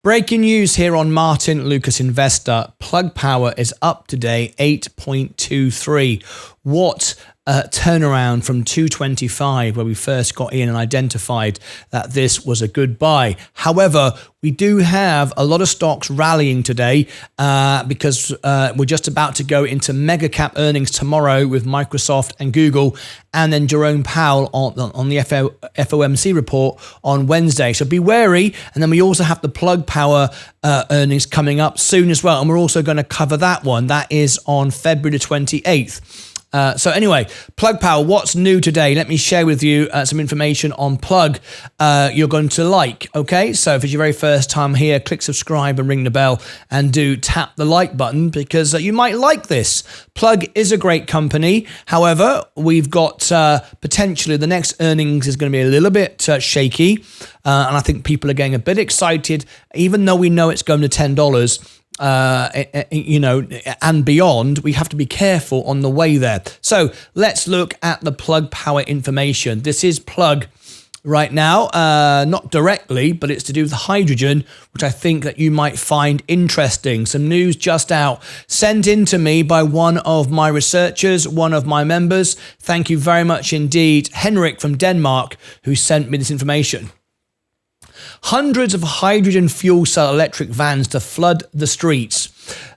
Breaking news here on Martyn Lucas Investor. Plug Power is up today, 8.23. What a turnaround from 225, where we first got in and identified that this was a good buy. However, we do have a lot of stocks rallying today because we're just about to go into mega cap earnings tomorrow with Microsoft and Google, and then Jerome Powell on the FOMC report on Wednesday. So be wary. And then we also have the Plug Power earnings coming up soon as well. And we're also going to cover that one. That is on February the 28th. So anyway, Plug Power, what's new today? Let me share with you some information on Plug you're going to like, okay? So if it's your very first time here, click subscribe and ring the bell, and do tap the like button because you might like this. Plug is a great company. However, we've got potentially the next earnings is going to be a little bit shaky. And I think people are getting a bit excited, even though we know it's going to $10. And beyond, we have to be careful on the way there. So let's look at the Plug Power information. This is Plug right now, not directly, but it's to do with hydrogen, which I think that you might find interesting. Some news just out, sent in to me by one of my researchers, one of my members. Thank you very much indeed, Henrik from Denmark, who sent me this information. Hundreds of hydrogen fuel cell electric vans to flood the streets.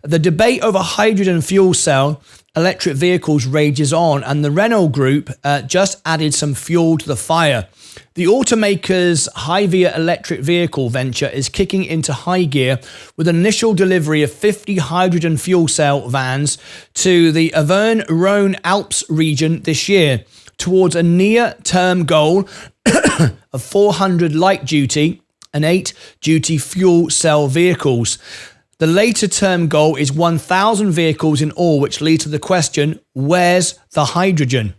The debate over hydrogen fuel cell electric vehicles rages on, and the Renault group just added some fuel to the fire. The automaker's Hyvia electric vehicle venture is kicking into high gear with an initial delivery of 50 hydrogen fuel cell vans to the Auvergne-Rhône-Alpes region this year, towards a near-term goal of 400 light-duty and 8 duty fuel cell vehicles. The later term goal is 1,000 vehicles in all, which leads to the question, where's the hydrogen?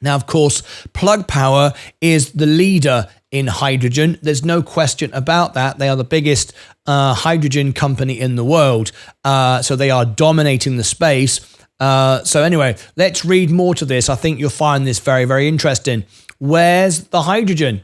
Now, of course, Plug Power is the leader in hydrogen. There's no question about that. They are the biggest hydrogen company in the world. So they are dominating the space. So anyway, let's read more to this. I think you'll find this very, very interesting. Where's the hydrogen?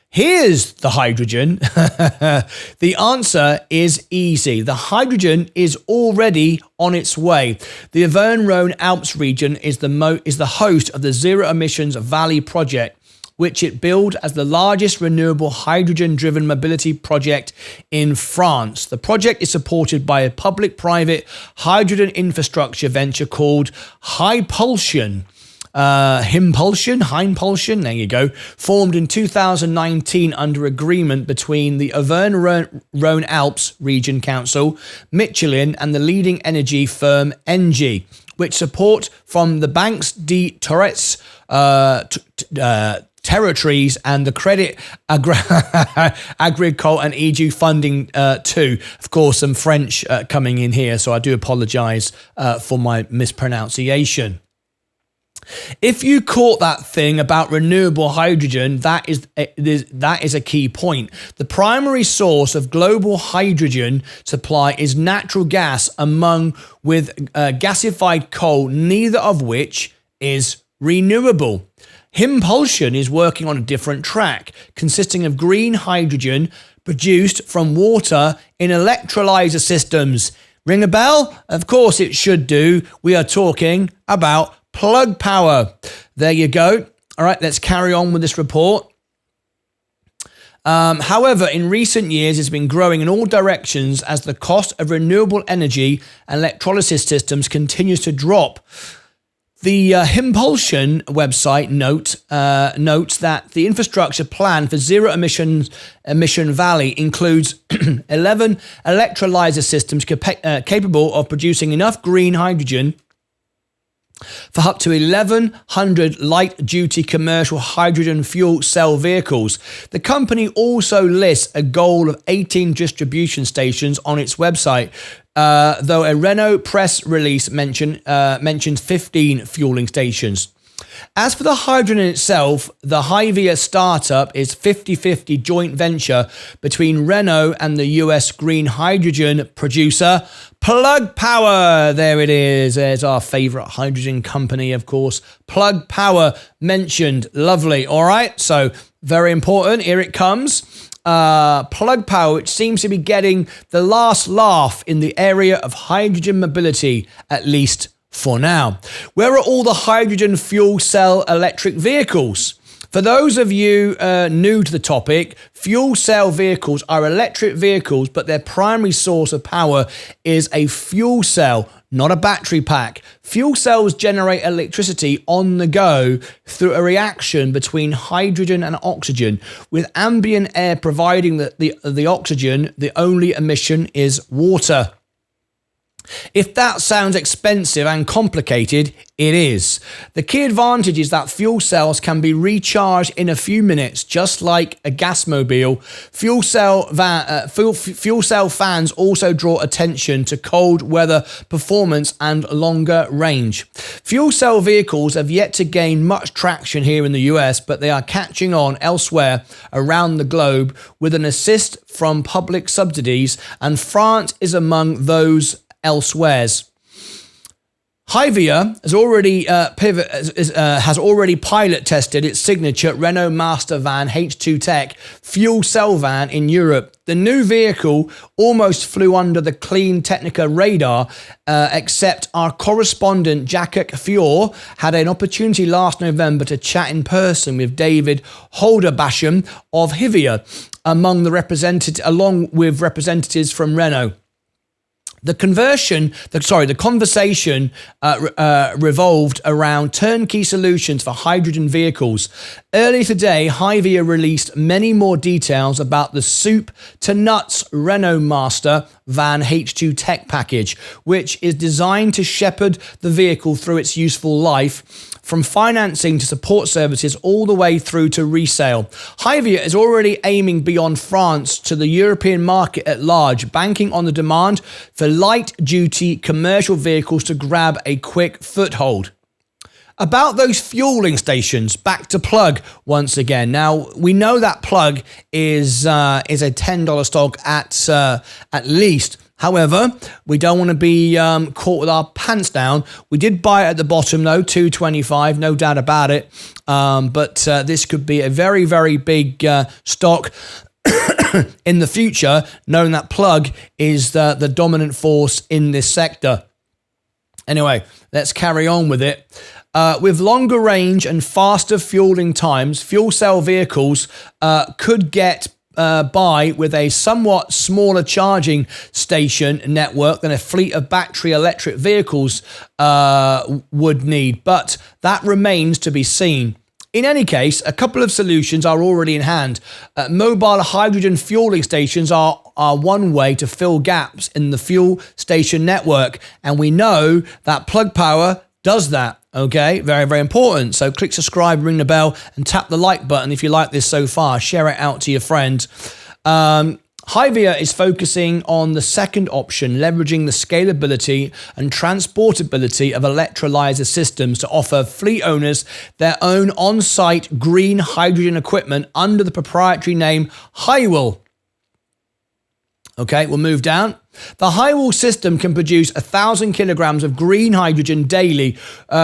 Here's the hydrogen. The answer is easy. The hydrogen is already on its way. The Auvergne-Rhône-Alpes region is the host of the Zero Emissions Valley project, which it billed as the largest renewable hydrogen-driven mobility project in France. The project is supported by a public-private hydrogen infrastructure venture called Hypulsion. Hympulsion, there you go, formed in 2019 under agreement between the Auvergne-Rhône-Alpes Region Council, Michelin, and the leading energy firm Engie, which support from the Banques de Torres territories and the Credit Agricole and EU funding too. Of course, some French coming in here, so I do apologize for my mispronunciation. If you caught that thing about renewable hydrogen, that is a key point. The primary source of global hydrogen supply is natural gas, with gasified coal, neither of which is renewable. Hympulsion is working on a different track, consisting of green hydrogen produced from water in electrolyzer systems. Ring a bell? Of course it should do. We are talking about Plug Power. There you go. All right, let's carry on with this report. However, in recent years, it's been growing in all directions as the cost of renewable energy and electrolysis systems continues to drop. The Hympulsion website notes that the infrastructure plan for Zero Emission Valley includes 11 electrolyzer systems capable of producing enough green hydrogen for up to 1,100 light-duty commercial hydrogen fuel cell vehicles. The company also lists a goal of 18 distribution stations on its website, though a Renault press release mentions 15 fueling stations. As for the hydrogen itself, the Hyvia startup is 50-50 joint venture between Renault and the US green hydrogen producer Plug Power. There it is. There's our favorite hydrogen company, of course. Plug Power mentioned. Lovely. All right. So very important. Here it comes. Plug Power, which seems to be getting the last laugh in the area of hydrogen mobility, at least for now. Where are all the hydrogen fuel cell electric vehicles? For those of you new to the topic, fuel cell vehicles are electric vehicles, but their primary source of power is a fuel cell, not a battery pack. Fuel cells generate electricity on the go through a reaction between hydrogen and oxygen. With ambient air providing the oxygen, the only emission is water. If that sounds expensive and complicated, it is. The key advantage is that fuel cells can be recharged in a few minutes, just like a gasmobile. Fuel cell fans also draw attention to cold weather performance and longer range. Fuel cell vehicles have yet to gain much traction here in the US, but they are catching on elsewhere around the globe with an assist from public subsidies, and France is among those elsewheres. Hyvia has already pilot tested its signature Renault Master Van H2 Tech fuel cell van in Europe. The new vehicle almost flew under the Clean Technica radar, except our correspondent Jacek Fior had an opportunity last November to chat in person with David Holderbasham of Hyvia, along with representatives from Renault. The conversation revolved around turnkey solutions for hydrogen vehicles. Earlier today, Hyvia released many more details about the soup to nuts Renault Master Van H2 Tech package, which is designed to shepherd the vehicle through its useful life, from financing to support services all the way through to resale. Hyvia is already aiming beyond France to the European market at large, banking on the demand for light-duty commercial vehicles to grab a quick foothold. About those fueling stations, back to Plug once again. Now, we know that Plug is a $10 stock at least. However, we don't want to be caught with our pants down. We did buy it at the bottom, though, $2.25, no doubt about it. But this could be a very, very big stock in the future, knowing that Plug is the dominant force in this sector. Anyway, let's carry on with it. With longer range and faster fueling times, fuel cell vehicles could get by with a somewhat smaller charging station network than a fleet of battery electric vehicles would need, but that remains to be seen. In any case, a couple of solutions are already in hand. Mobile hydrogen fueling stations are one way to fill gaps in the fuel station network, and we know that Plug Power does that. Okay, very, very important. So click subscribe, ring the bell, and tap the like button if you like this so far. Share it out to your friends. Hyvia is focusing on the second option, leveraging the scalability and transportability of electrolyzer systems to offer fleet owners their own on-site green hydrogen equipment under the proprietary name Hywel. Okay, we'll move down. The Hywel system can produce 1,000 kilograms of green hydrogen daily,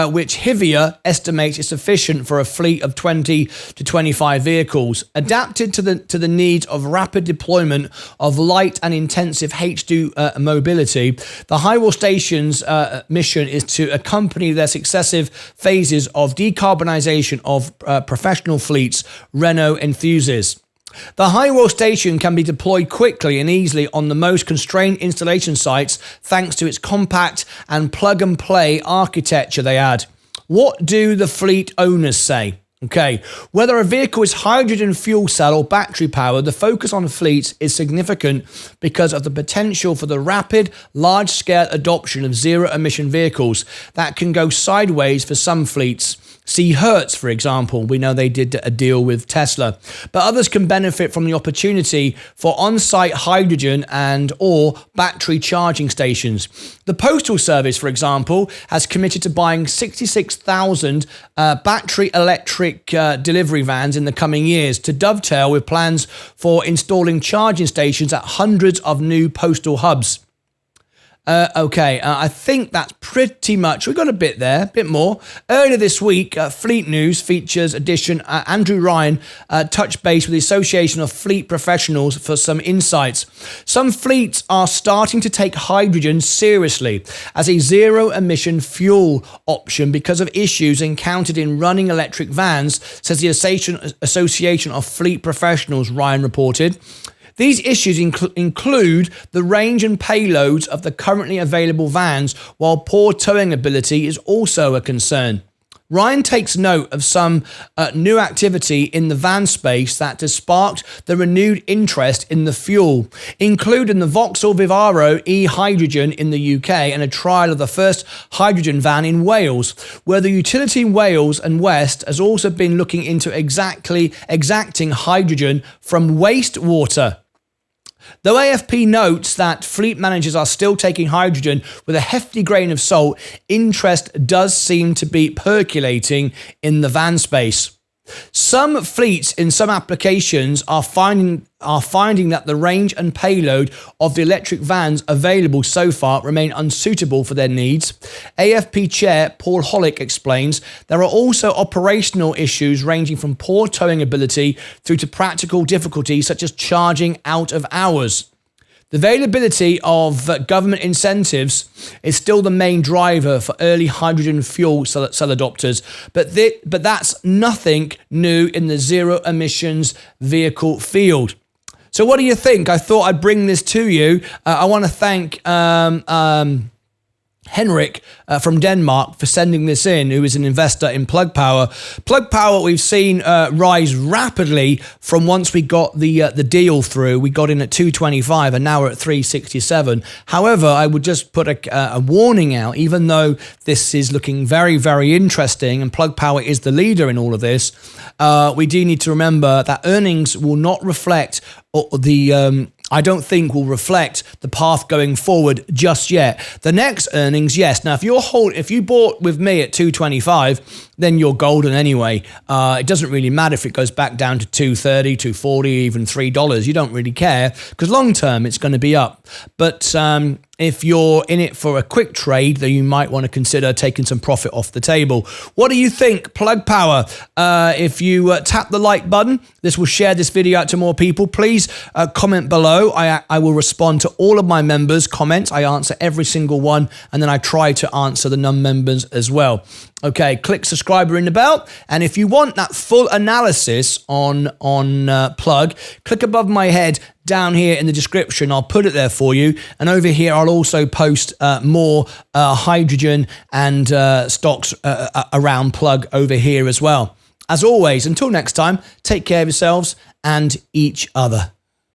which Hyvia estimates is sufficient for a fleet of 20 to 25 vehicles. Adapted to the needs of rapid deployment of light and intensive H2 mobility, the Hywel station's mission is to accompany their successive phases of decarbonization of professional fleets Renault enthuses. The Hywel station can be deployed quickly and easily on the most constrained installation sites thanks to its compact and plug-and-play architecture they add. What do the fleet owners say? Okay, whether a vehicle is hydrogen fuel cell or battery powered, the focus on fleets is significant because of the potential for the rapid, large-scale adoption of zero-emission vehicles that can go sideways for some fleets. See Hertz, for example. We know they did a deal with Tesla. But others can benefit from the opportunity for on-site hydrogen and or battery charging stations. The Postal Service, for example, has committed to buying 66,000 battery electric delivery vans in the coming years to dovetail with plans for installing charging stations at hundreds of new postal hubs. I think that's pretty much, we got a bit there, a bit more. Earlier this week, Fleet News Features edition, Andrew Ryan touched base with the Association of Fleet Professionals for some insights. Some fleets are starting to take hydrogen seriously as a zero-emission fuel option because of issues encountered in running electric vans, says the Association of Fleet Professionals, Ryan reported. These issues include the range and payloads of the currently available vans, while poor towing ability is also a concern. Ryan takes note of some new activity in the van space that has sparked the renewed interest in the fuel, including the Vauxhall Vivaro e-hydrogen in the UK and a trial of the first hydrogen van in Wales, where the utility Wales and West has also been looking into exacting hydrogen from wastewater. Though AFP notes that fleet managers are still taking hydrogen with a hefty grain of salt, interest does seem to be percolating in the van space. Some fleets in some applications are finding that the range and payload of the electric vans available so far remain unsuitable for their needs. AFP chair Paul Hollick explains there are also operational issues ranging from poor towing ability through to practical difficulties such as charging out of hours. The availability of government incentives is still the main driver for early hydrogen fuel cell adopters, but that's nothing new in the zero emissions vehicle field. So what do you think? I thought I'd bring this to you. I want to thank Henrik from Denmark for sending this in, who is an investor in Plug Power. Plug Power, we've seen rise rapidly from once we got the deal through. We got in at 225 and now we're at 367. However, I would just put a warning out, even though this is looking very, very interesting and Plug Power is the leader in all of this, we do need to remember that earnings will not reflect I don't think will reflect the path going forward just yet. The next earnings, yes. Now, if you bought with me at 225, then you're golden anyway. It doesn't really matter if it goes back down to 230, 240, even $3. You don't really care because long term it's going to be up. But if you're in it for a quick trade, then you might want to consider taking some profit off the table. What do you think? Plug Power. If you tap the like button, this will share this video out to more people. Please comment below. I will respond to all of my members' comments. I answer every single one, and then I try to answer the non-members as well. Okay, click subscribe or ring the bell. And if you want that full analysis on Plug, click above my head down here in the description. I'll put it there for you. And over here, I'll also post more hydrogen and stocks around Plug over here as well. As always, until next time, take care of yourselves and each other.